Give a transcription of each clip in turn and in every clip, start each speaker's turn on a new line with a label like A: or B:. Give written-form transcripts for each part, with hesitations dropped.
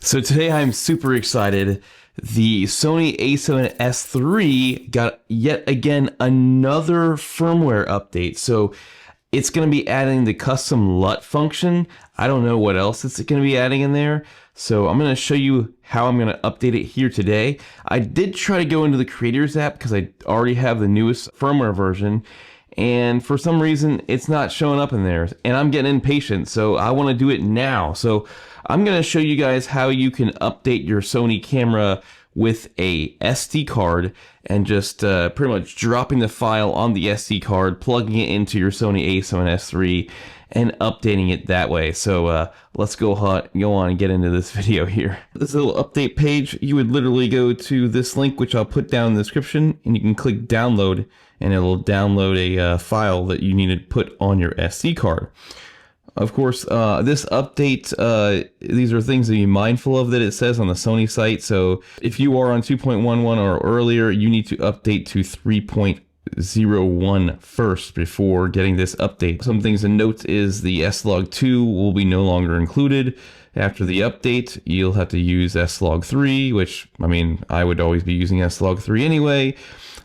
A: So today I'm super excited. The Sony a7S III got yet again another firmware update. So it's going to be adding the custom LUT function. I don't know what else it's going to be adding in there. So I'm going to show you how I'm going to update it here today. I did try to go into the Creators app because I already have the newest firmware version. And for some reason, it's not showing up in there. And I'm getting impatient, so I want to do it now. So I'm going to show you guys how you can update your Sony camera with a SD card and just pretty much dropping the file on the SD card, plugging it into your Sony a7S III, and updating it that way. So let's go on and get into this video here. This little update page, you would literally go to this link, which I'll put down in the description, and you can click download, and it'll download a file that you need to put on your SD card. Of course, this update, these are things to be mindful of that it says on the Sony site. So if you are on 2.11 or earlier, you need to update to 3.01 first before getting this update. Some things to note is the S-Log2 will be no longer included. After the update, you'll have to use S-Log3, which, I mean, I would always be using S-Log3 anyway.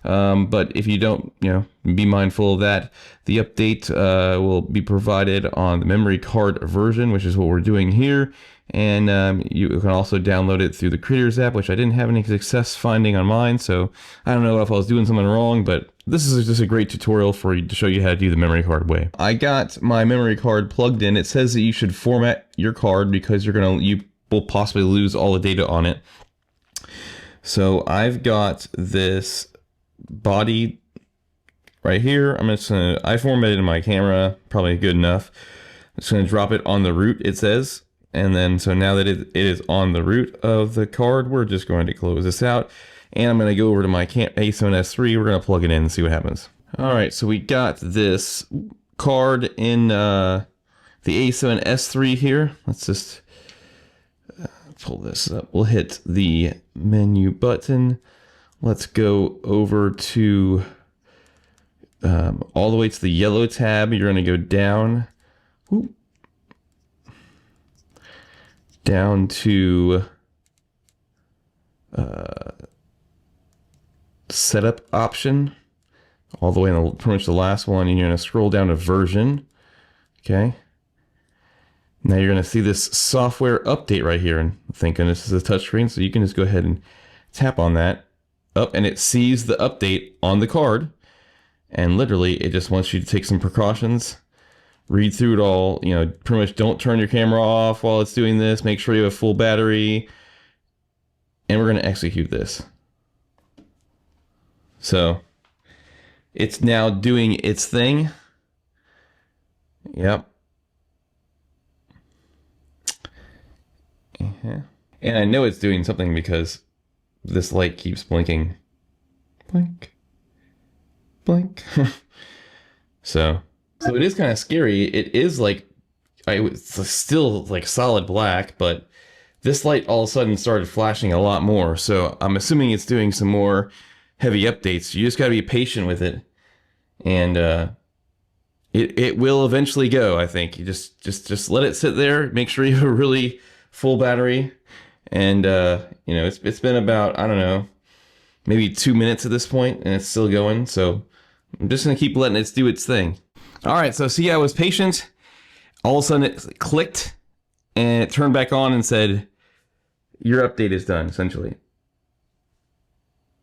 A: But if you don't, be mindful of that. The update will be provided on the memory card version, which is what we're doing here. And you can also download it through the Creators app, which I didn't have any success finding on mine. So I don't know if I was doing something wrong, but this is just a great tutorial for you to show you how to do the memory card way. I got my memory card plugged in. It says that you should format your card because you will possibly lose all the data on it. So I've got this body right here. I formatted in my camera, probably good enough. I'm just gonna drop it on the root, it says. And then, so now that it is on the root of the card, we're just going to close this out. And I'm gonna go over to my a7S III, we're gonna plug it in and see what happens. All right, so we got this card in the a7S III here. Let's just pull this up. We'll hit the menu button. Let's go over to all the way to the yellow tab. You're going to go down, down to setup option, all the way in pretty much the last one, and you're going to scroll down to version. Okay. Now you're going to see this software update right here, and thank goodness this is a touchscreen, so you can just go ahead and tap on that. And it sees the update on the card, and literally it just wants you to take some precautions, read through it all, pretty much don't turn your camera off while it's doing this, make sure you have full battery, and we're going to execute this. So it's now doing its thing. Yep. And I know it's doing something because this light keeps blinking. Blink. Blink. So it is kind of scary. It is like, it's still like solid black, but this light all of a sudden started flashing a lot more. So I'm assuming it's doing some more heavy updates. You just got to be patient with it. And it will eventually go, I think. You just let it sit there. Make sure you have a really full battery. And it's been about, I don't know, maybe 2 minutes at this point, and it's still going. So I'm just gonna keep letting it do its thing. All right, so see, I was patient. All of a sudden it clicked and it turned back on and said, your update is done, essentially.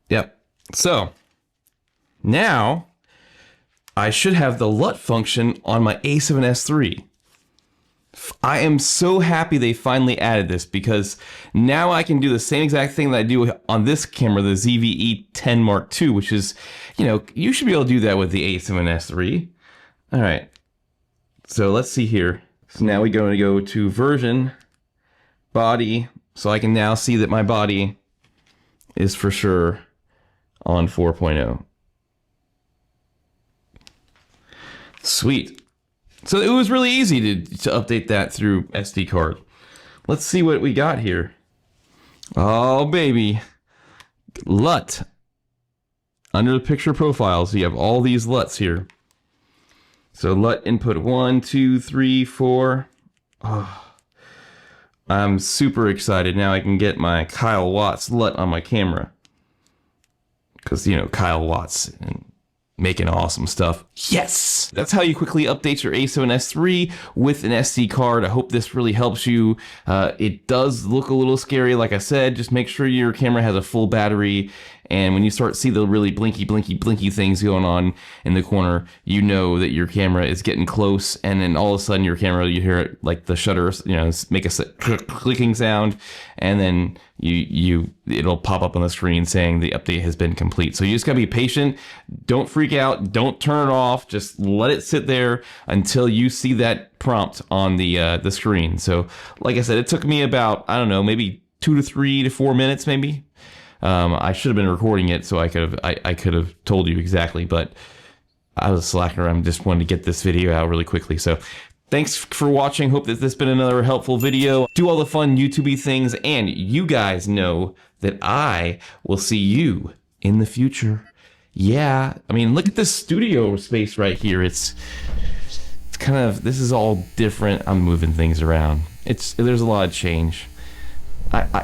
A: Yep. So now I should have the LUT function on my a7S III. I am so happy they finally added this, because now I can do the same exact thing that I do on this camera, the ZVE-10 Mark II, which is, you should be able to do that with the a7S III. All right, so let's see here. So now we're going to go to version, body, so I can now see that my body is for sure on 4.0. Sweet. So it was really easy to update that through SD card. Let's see what we got here. Oh, baby. LUT. Under the picture profiles, you have all these LUTs here. So LUT input 1, 2, 3, 4. Oh. I'm super excited. Now I can get my Kyle Watts LUT on my camera. Because, you know, Kyle Watts and making awesome stuff. Yes! That's how you quickly update your a7S III with an SD card. I hope this really helps you. It does look a little scary, like I said. Just make sure your camera has a full battery. And when you start to see the really blinky things going on in the corner, you know that your camera is getting close. And then all of a sudden your camera, you hear it like the shutter, you know, make a clicking sound. And then it'll pop up on the screen saying the update has been complete. So you just gotta be patient. Don't freak out. Don't turn it off. Just let it sit there until you see that prompt on the screen. So like I said, it took me about, I don't know, maybe 2 to 3 to 4 minutes maybe. I should have been recording it so I could have told you exactly, but I was a slacker. I just wanted to get this video out really quickly. So thanks for watching. Hope that this has been another helpful video. Do all the fun YouTube-y things, and you guys know that I will see you in the future. Yeah, I mean, look at this studio space right here. It's kind of, this is all different. I'm moving things around. There's a lot of change.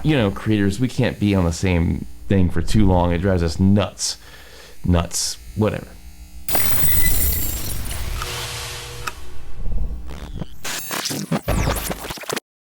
A: You know, creators, we can't be on the same thing for too long. It drives us nuts. Whatever.